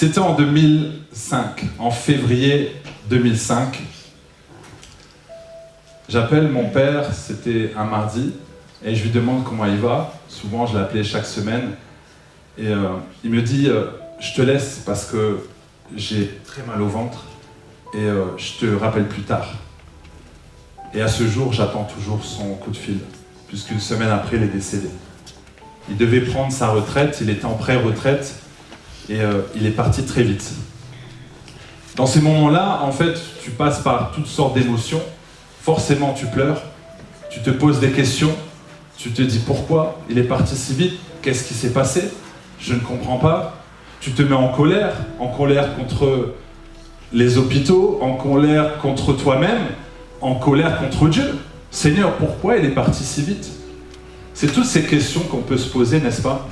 C'était en 2005, en février 2005. J'appelle mon père, c'était un mardi, et je lui demande comment il va. Souvent, je l'appelais chaque semaine. Et il me dit, je te laisse parce que j'ai très mal au ventre, et je te rappelle plus tard. Et à ce jour, j'attends toujours son coup de fil, puisqu'une semaine après, il est décédé. Il devait prendre sa retraite, il était en pré-retraite, et il est parti très vite. Dans ces moments-là, en fait, tu passes par toutes sortes d'émotions. Forcément, tu pleures, tu te poses des questions, tu te dis pourquoi il est parti si vite, qu'est-ce qui s'est passé, je ne comprends pas. Tu te mets en colère contre les hôpitaux, en colère contre toi-même, en colère contre Dieu. Seigneur, pourquoi il est parti si vite? C'est toutes ces questions qu'on peut se poser, n'est-ce pas?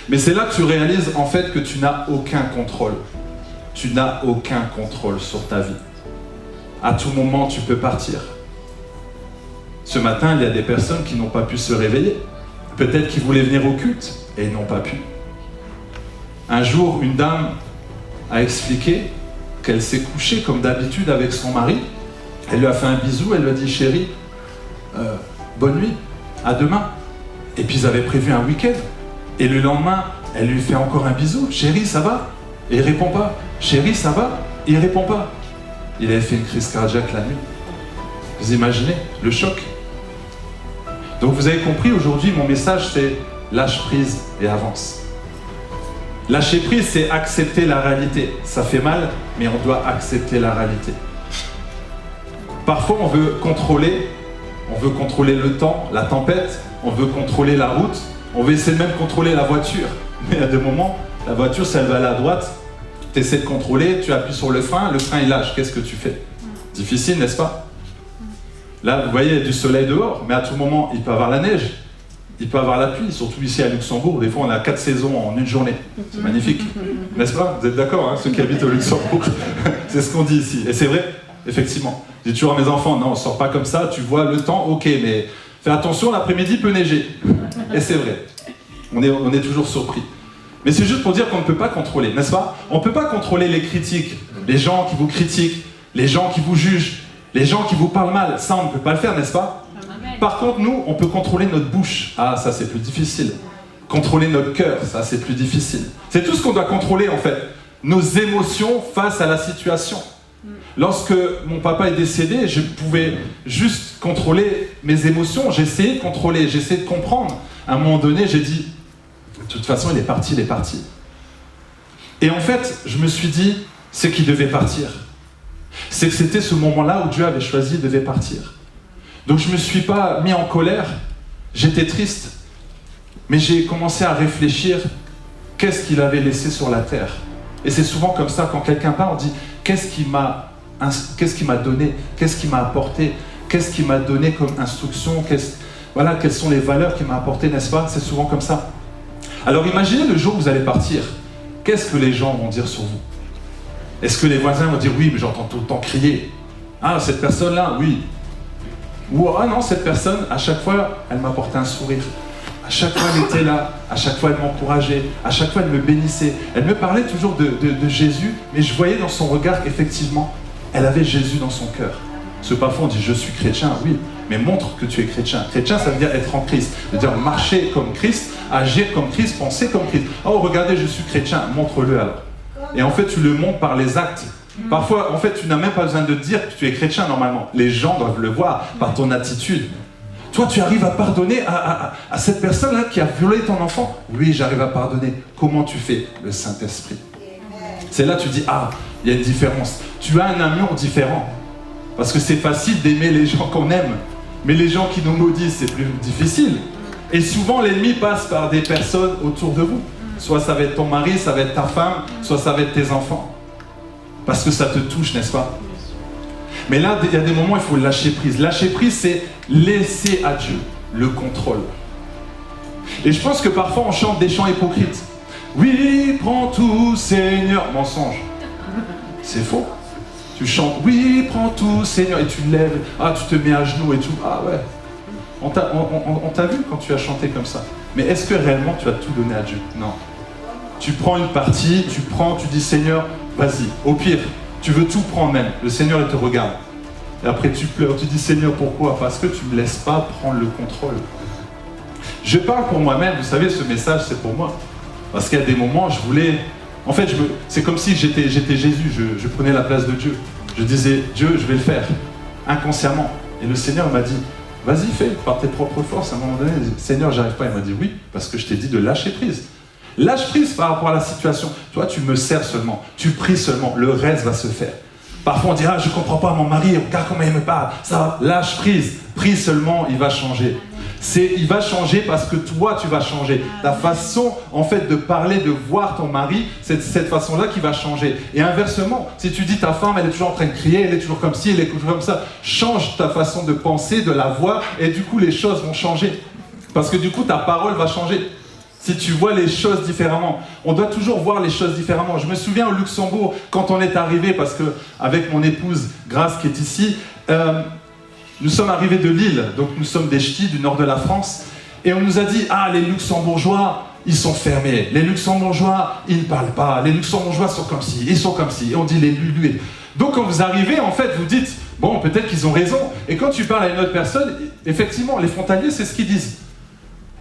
Mais c'est là que tu réalises en fait que tu n'as aucun contrôle. Tu n'as aucun contrôle sur ta vie. À tout moment, tu peux partir. Ce matin, il y a des personnes qui n'ont pas pu se réveiller. Peut-être qu'ils voulaient venir au culte et ils n'ont pas pu. Un jour, une dame a expliqué qu'elle s'est couchée comme d'habitude avec son mari. Elle lui a fait un bisou, elle lui a dit « Chérie, bonne nuit, à demain ». Et puis ils avaient prévu un week-end. Et le lendemain, elle lui fait encore un bisou. « Chérie, ça va ?» Et il répond pas. « Chérie, ça va ?» Et il répond pas. Il avait fait une crise cardiaque la nuit. Vous imaginez le choc? Donc vous avez compris, aujourd'hui, mon message, c'est lâche prise et avance. Lâcher prise, c'est accepter la réalité. Ça fait mal, mais on doit accepter la réalité. Parfois, on veut contrôler le temps, la tempête, on veut contrôler la route, on veut essayer de même contrôler la voiture. Mais à des moments, la voiture, si elle va à la droite, tu essaies de contrôler, tu appuies sur le frein il lâche. Qu'est-ce que tu fais? Difficile, n'est-ce pas? Là, vous voyez, il y a du soleil dehors, mais à tout moment, il peut y avoir la neige, il peut y avoir la pluie, surtout ici à Luxembourg. Des fois, on a 4 saisons en une journée. C'est magnifique, n'est-ce pas? Vous êtes d'accord, hein, ceux qui habitent au Luxembourg? C'est ce qu'on dit ici. Et c'est vrai, effectivement. Je dis toujours à mes enfants, non, on ne sort pas comme ça, tu vois le temps, ok, mais fais attention, l'après-midi il peut neiger. Et c'est vrai. On est toujours surpris. Mais c'est juste pour dire qu'on ne peut pas contrôler, n'est-ce pas? On ne peut pas contrôler les critiques, les gens qui vous critiquent, les gens qui vous jugent, les gens qui vous parlent mal. Ça, on ne peut pas le faire, n'est-ce pas? Par contre, nous, on peut contrôler notre bouche. Ah, ça, c'est plus difficile. Contrôler notre cœur, ça, c'est plus difficile. C'est tout ce qu'on doit contrôler, en fait. Nos émotions face à la situation. Lorsque mon papa est décédé, je pouvais juste contrôler mes émotions. J'ai essayé de contrôler, j'ai essayé de comprendre. À un moment donné, j'ai dit, de toute façon, il est parti, il est parti. Et en fait, je me suis dit, c'est qu'il devait partir. C'est que c'était ce moment-là où Dieu avait choisi, il devait partir. Donc je ne me suis pas mis en colère, j'étais triste. Mais j'ai commencé à réfléchir, qu'est-ce qu'il avait laissé sur la terre? Et c'est souvent comme ça, quand quelqu'un parle, on dit, qu'est-ce qu'il m'a donné? Qu'est-ce qu'il m'a apporté? Qu'est-ce qu'il m'a donné comme instruction? Voilà, quelles sont les valeurs qu'il m'a apportées, n'est-ce pas? C'est souvent comme ça. Alors imaginez le jour où vous allez partir. Qu'est-ce que les gens vont dire sur vous? Est-ce que les voisins vont dire, oui, mais j'entends tout le temps crier. Ah, cette personne-là, oui. Ou, ah non, cette personne, à chaque fois, elle m'apportait un sourire. À chaque fois, elle était là. À chaque fois, elle m'encourageait. À chaque fois, elle me bénissait. Elle me parlait toujours de Jésus, mais je voyais dans son regard qu'effectivement, elle avait Jésus dans son cœur. Ce parfois, on dit, je suis chrétien, oui, mais montre que tu es chrétien. Chrétien, ça veut dire être en Christ. Ça veut dire marcher comme Christ, agir comme Christ, penser comme Christ. Oh, regardez, je suis chrétien, montre-le alors. Et en fait, tu le montres par les actes. Parfois, en fait, tu n'as même pas besoin de dire que tu es chrétien normalement. Les gens doivent le voir par ton attitude. Toi, tu arrives à pardonner à cette personne-là qui a violé ton enfant? Oui, j'arrive à pardonner. Comment tu fais? Le Saint-Esprit. C'est là que tu dis, ah, il y a une différence. Tu as un amour différent. Parce que c'est facile d'aimer les gens qu'on aime. Mais les gens qui nous maudissent, c'est plus difficile. Et souvent, l'ennemi passe par des personnes autour de vous. Soit ça va être ton mari, ça va être ta femme, soit ça va être tes enfants. Parce que ça te touche, n'est-ce pas? Mais là, il y a des moments où il faut lâcher prise. Lâcher prise, c'est laisser à Dieu le contrôle. Et je pense que parfois, on chante des chants hypocrites. Oui, prends tout, Seigneur. Mensonge. C'est faux. Tu chantes, oui, prends tout, Seigneur. Et tu lèves, ah, tu te mets à genoux et tout. Ah ouais. On t'a vu quand tu as chanté comme ça. Mais est-ce que réellement tu as tout donné à Dieu? Non. tu prends une partie, tu dis Seigneur, vas-y. Au pire, tu veux tout prendre même. Le Seigneur, il te regarde. Et après, tu pleures, tu dis Seigneur, pourquoi? Parce que tu ne me laisses pas prendre le contrôle. Je parle pour moi-même, vous savez, ce message, c'est pour moi. Parce qu'il y a des moments, je voulais... En fait, c'est comme si j'étais Jésus, je prenais la place de Dieu. Je disais, Dieu, je vais le faire, inconsciemment. Et le Seigneur m'a dit, vas-y, fais, par tes propres forces. À un moment donné, il dit, Seigneur, j'arrive pas. Il m'a dit, oui, parce que je t'ai dit de lâcher prise. Lâche prise par rapport à la situation. Toi, tu me sers seulement, tu pries seulement, le reste va se faire. Parfois, on dit, ah, je comprends pas mon mari, regarde comment il me parle. Ça va, lâche prise, prie seulement, il va changer. Il va changer parce que toi, tu vas changer. Ta façon, en fait, de parler, de voir ton mari, c'est cette façon-là qui va changer. Et inversement, si tu dis ta femme, elle est toujours en train de crier, elle est toujours comme ci, elle est toujours comme ça, change ta façon de penser, de la voir, et du coup, les choses vont changer. Parce que du coup, ta parole va changer. Si tu vois les choses différemment, on doit toujours voir les choses différemment. Je me souviens au Luxembourg, quand on est arrivé, parce que avec mon épouse Grace qui est ici, nous sommes arrivés de Lille, donc nous sommes des ch'tis du nord de la France, et on nous a dit, ah, les Luxembourgeois, ils sont fermés, les Luxembourgeois, ils ne parlent pas, les Luxembourgeois sont comme ci, ils sont comme ci, et on dit les lulus. Donc quand vous arrivez, en fait, vous dites, bon, peut-être qu'ils ont raison, et quand tu parles à une autre personne, effectivement, les frontaliers, c'est ce qu'ils disent.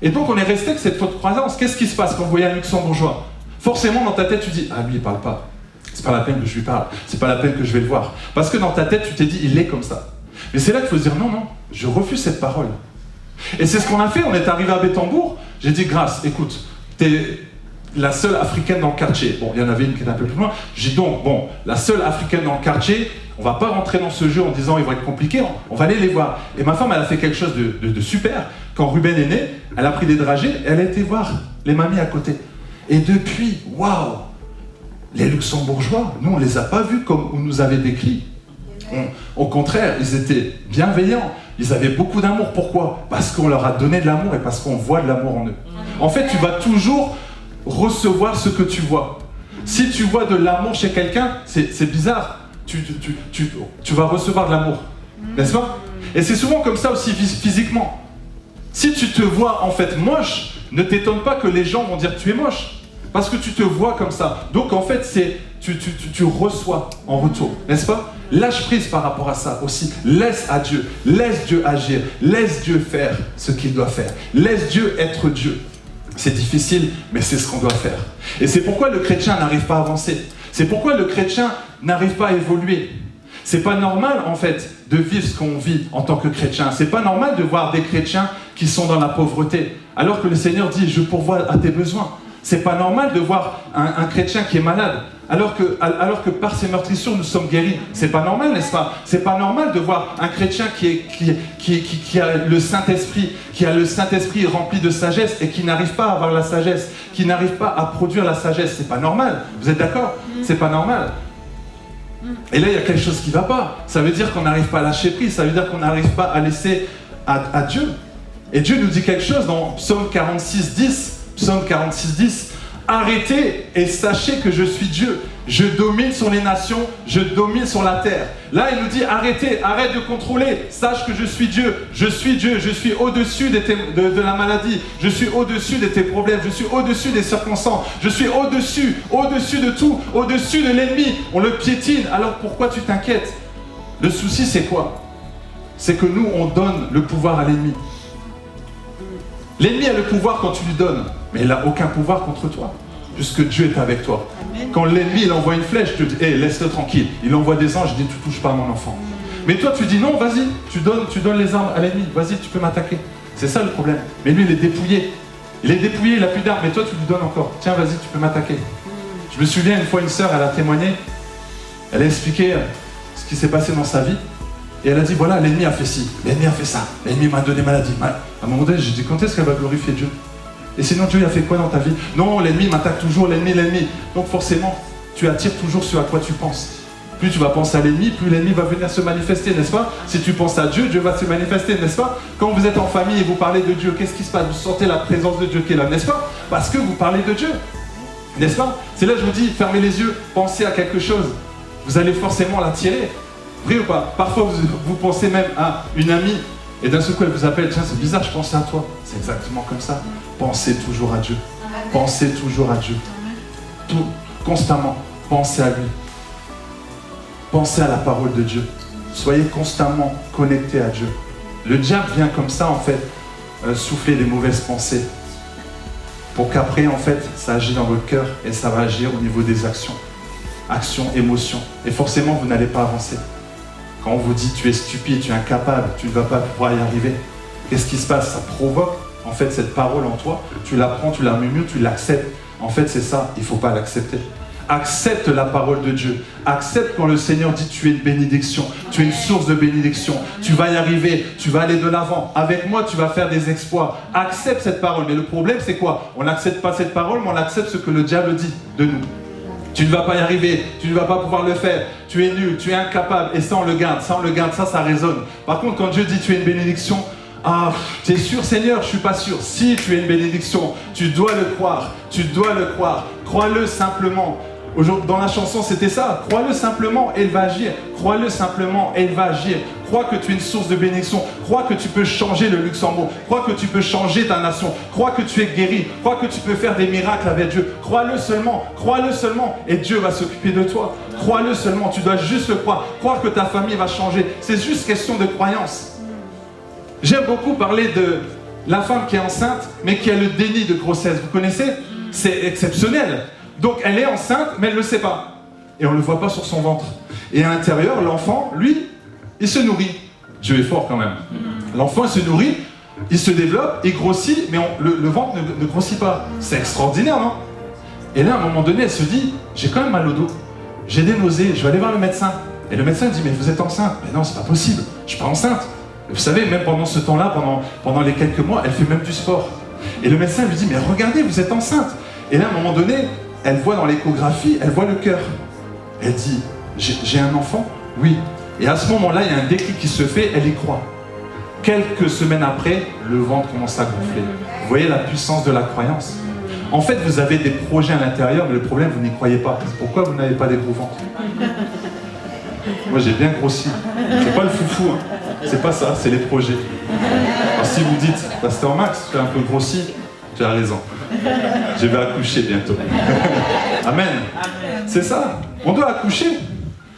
Et donc on est resté avec cette fausse croyance. Qu'est-ce qui se passe quand vous voyez un Luxembourgeois? Forcément, dans ta tête, tu dis, ah, lui, il parle pas. C'est pas la peine que je lui parle, c'est pas la peine que je vais le voir. Parce que dans ta tête, tu t'es dit, il est comme ça. Mais c'est là qu'il faut se dire, non, non, je refuse cette parole. Et c'est ce qu'on a fait, on est arrivé à Bettembourg, j'ai dit, Grace, écoute, t'es la seule africaine dans le quartier. Bon, il y en avait une qui était un peu plus loin. J'ai dit donc, bon, la seule africaine dans le quartier, on va pas rentrer dans ce jeu en disant, ils vont être compliqués, on va aller les voir. Et ma femme, elle a fait quelque chose de super. Quand Ruben est né, elle a pris des dragées, elle a été voir les mamies à côté. Et depuis, waouh, les Luxembourgeois, nous, on les a pas vus comme on nous avait décrit. Au contraire, ils étaient bienveillants, ils avaient beaucoup d'amour. Pourquoi? Parce qu'on leur a donné de l'amour et parce qu'on voit de l'amour en eux. En fait, tu vas toujours recevoir ce que tu vois. Si tu vois de l'amour chez quelqu'un, c'est bizarre, tu vas recevoir de l'amour, n'est-ce pas? Et c'est souvent comme ça aussi physiquement. Si tu te vois en fait moche, ne t'étonne pas que les gens vont dire que tu es moche, parce que tu te vois comme ça. Donc en fait, tu reçois en retour, n'est-ce pas? Lâche prise par rapport à ça aussi. Laisse à Dieu, laisse Dieu agir, laisse Dieu faire ce qu'il doit faire. Laisse Dieu être Dieu. C'est difficile, mais c'est ce qu'on doit faire. Et c'est pourquoi le chrétien n'arrive pas à avancer. C'est pourquoi le chrétien n'arrive pas à évoluer. C'est pas normal, en fait, de vivre ce qu'on vit en tant que chrétien. C'est pas normal de voir des chrétiens qui sont dans la pauvreté, alors que le Seigneur dit « je pourvois à tes besoins ». C'est pas normal de voir un chrétien qui est malade, alors que par ses meurtrissures, nous sommes guéris. C'est pas normal, n'est-ce pas? C'est pas normal de voir un chrétien qui a le Saint-Esprit rempli de sagesse et qui n'arrive pas à avoir la sagesse, qui n'arrive pas à produire la sagesse. C'est pas normal. Vous êtes d'accord? C'est pas normal. Et là, il y a quelque chose qui ne va pas. Ça veut dire qu'on n'arrive pas à lâcher prise, ça veut dire qu'on n'arrive pas à laisser à Dieu. Et Dieu nous dit quelque chose dans Psaume 46:10. Psaume 46:10. Arrêtez et sachez que je suis Dieu. Je domine sur les nations, je domine sur la terre. Là, il nous dit arrêtez, arrête de contrôler. Sache que je suis Dieu. Je suis Dieu. Je suis au-dessus de la maladie. Je suis au-dessus de tes problèmes. Je suis au-dessus des circonstances. Je suis au-dessus de tout, au-dessus de l'ennemi. On le piétine. Alors pourquoi tu t'inquiètes? Le souci, c'est quoi? C'est que nous, on donne le pouvoir à l'ennemi. L'ennemi a le pouvoir quand tu lui donnes, mais il n'a aucun pouvoir contre toi, puisque Dieu est avec toi. Amen. Quand l'ennemi il envoie une flèche, tu te dis hey, laisse-le tranquille. Il envoie des anges, il dit tu touches pas à mon enfant. Mais toi tu dis non, vas-y, tu donnes les armes à l'ennemi, vas-y, tu peux m'attaquer. C'est ça le problème. Mais lui il est dépouillé. Il est dépouillé, il n'a plus d'armes, mais toi tu lui donnes encore. Tiens, vas-y, tu peux m'attaquer. Je me souviens une fois, une sœur, elle a témoigné, elle a expliqué ce qui s'est passé dans sa vie. Et elle a dit, voilà, l'ennemi a fait ci, l'ennemi a fait ça, l'ennemi m'a donné maladie. À un moment donné, j'ai dit, quand est-ce qu'elle va glorifier Dieu? Et sinon, Dieu il a fait quoi dans ta vie? Non, l'ennemi m'attaque toujours, l'ennemi. Donc forcément, tu attires toujours ce à quoi tu penses. Plus tu vas penser à l'ennemi, plus l'ennemi va venir se manifester, n'est-ce pas? Si tu penses à Dieu, Dieu va se manifester, n'est-ce pas? Quand vous êtes en famille et vous parlez de Dieu, qu'est-ce qui se passe? Vous sentez la présence de Dieu qui est là, n'est-ce pas? Parce que vous parlez de Dieu, n'est-ce pas? C'est là que je vous dis, fermez les yeux, pensez à quelque chose. Vous allez forcément l'attirer. Vrai ou pas? Parfois, vous pensez même à une amie, et d'un seul coup, elle vous appelle, tiens, c'est bizarre, je pensais à toi. C'est exactement comme ça. Pensez toujours à Dieu. Pensez toujours à Dieu. constamment, pensez à lui. Pensez à la parole de Dieu. Soyez constamment connectés à Dieu. Le diable vient comme ça, en fait, souffler des mauvaises pensées. Pour qu'après, en fait, ça agit dans votre cœur et ça va agir au niveau des actions. Actions, émotions. Et forcément, vous n'allez pas avancer. Quand on vous dit tu es stupide, tu es incapable, tu ne vas pas pouvoir y arriver, qu'est-ce qui se passe? Ça provoque, en fait, cette parole en toi. Tu la prends, tu la murmures, tu l'acceptes. En fait, c'est ça, il ne faut pas l'accepter. Accepte la parole de Dieu. Accepte quand le Seigneur dit tu es une bénédiction, tu es une source de bénédiction, tu vas y arriver, tu vas aller de l'avant. Avec moi, tu vas faire des exploits. Accepte cette parole. Mais le problème, c'est quoi? On n'accepte pas cette parole, mais on accepte ce que le diable dit de nous. Tu ne vas pas y arriver, tu ne vas pas pouvoir le faire, tu es nul, tu es incapable. Et ça, on le garde, ça résonne. Par contre, quand Dieu dit tu es une bénédiction, ah, tu es sûr Seigneur? Je ne suis pas sûr. Si tu es une bénédiction, tu dois le croire, tu dois le croire. Crois-le simplement. Dans la chanson, c'était ça. Crois-le simplement et il va agir. Crois-le simplement et il va agir. Crois que tu es une source de bénédiction. Crois que tu peux changer le Luxembourg. Crois que tu peux changer ta nation. Crois que tu es guéri. Crois que tu peux faire des miracles avec Dieu. Crois-le seulement et Dieu va s'occuper de toi. Crois-le seulement, tu dois juste le croire. Croire que ta famille va changer. C'est juste question de croyance. J'aime beaucoup parler de la femme qui est enceinte, mais qui a le déni de grossesse. Vous connaissez? C'est exceptionnel. Donc elle est enceinte, mais elle ne le sait pas. Et on ne le voit pas sur son ventre. Et à l'intérieur, l'enfant, lui, il se nourrit. Dieu est fort quand même. L'enfant, il se nourrit, il se développe, il grossit, mais le ventre ne grossit pas. C'est extraordinaire, non? Et là, à un moment donné, elle se dit, j'ai quand même mal au dos. J'ai des nausées, je vais aller voir le médecin. Et le médecin dit, mais vous êtes enceinte. Mais non, c'est pas possible, je ne suis pas enceinte. Et vous savez, même pendant ce temps-là, pendant les quelques mois, elle fait même du sport. Et le médecin lui dit, mais regardez, vous êtes enceinte. Et là, à un moment donné, elle voit dans l'échographie, elle voit le cœur. Elle dit, j'ai un enfant? Oui. Et à ce moment-là, il y a un déclic qui se fait, elle y croit. Quelques semaines après, le ventre commence à gonfler. Vous voyez la puissance de la croyance? En fait, vous avez des projets à l'intérieur, mais le problème, vous n'y croyez pas. Pourquoi vous n'avez pas des gros ventres? Moi, j'ai bien grossi. C'est pas le foufou, hein. C'est pas ça, c'est les projets. Alors si vous dites, Pasteur Max, tu es un peu grossi, tu as raison. Je vais accoucher bientôt. Amen. C'est ça. On doit accoucher.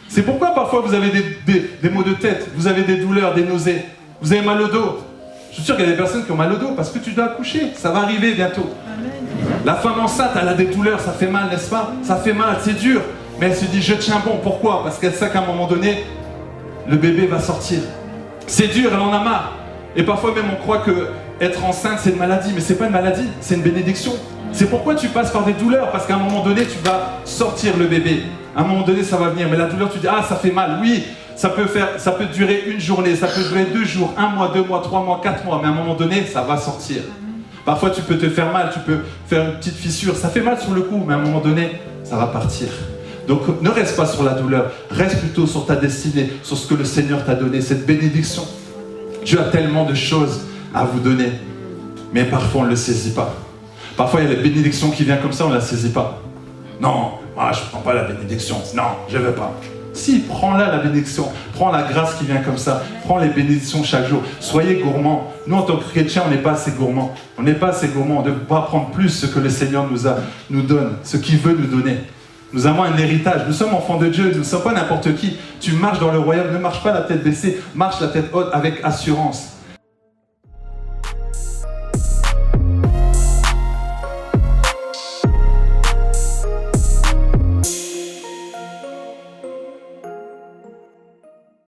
C'est pourquoi parfois vous avez des maux de tête, vous avez des douleurs, des nausées, vous avez mal au dos. Je suis sûr qu'il y a des personnes qui ont mal au dos parce que tu dois accoucher. Ça va arriver bientôt. La femme enceinte, elle a des douleurs, ça fait mal, n'est-ce pas? Ça fait mal, c'est dur. Mais elle se dit, je tiens bon. Pourquoi? Parce qu'elle sait qu'à un moment donné, le bébé va sortir. C'est dur, elle en a marre. Et parfois même on croit que être enceinte c'est une maladie, mais c'est pas une maladie, c'est une bénédiction. C'est pourquoi tu passes par des douleurs, parce qu'à un moment donné tu vas sortir le bébé. À un moment donné ça va venir, mais la douleur tu dis ah ça fait mal, oui, ça peut durer une journée, ça peut durer 2 jours, 1 mois, 2 mois, 3 mois, 4 mois, mais à un moment donné ça va sortir. Parfois tu peux te faire mal, tu peux faire une petite fissure, ça fait mal sur le coup, mais à un moment donné ça va partir. Donc ne reste pas sur la douleur, reste plutôt sur ta destinée, sur ce que le Seigneur t'a donné, cette bénédiction. Dieu a tellement de choses à vous donner, mais parfois on ne le saisit pas. Parfois il y a la bénédiction qui vient comme ça, on ne la saisit pas. Non, moi je ne prends pas la bénédiction, non, je ne veux pas. Si, prends-la la bénédiction, prends la grâce qui vient comme ça, prends les bénédictions chaque jour. Soyez gourmands. Nous en tant que chrétiens, on n'est pas assez gourmands. On n'est pas assez gourmands, on ne doit prendre plus ce que le Seigneur nous donne, ce qu'il veut nous donner. Nous avons un héritage, nous sommes enfants de Dieu, nous ne sommes pas n'importe qui. Tu marches dans le royaume, ne marche pas la tête baissée, marche la tête haute avec assurance.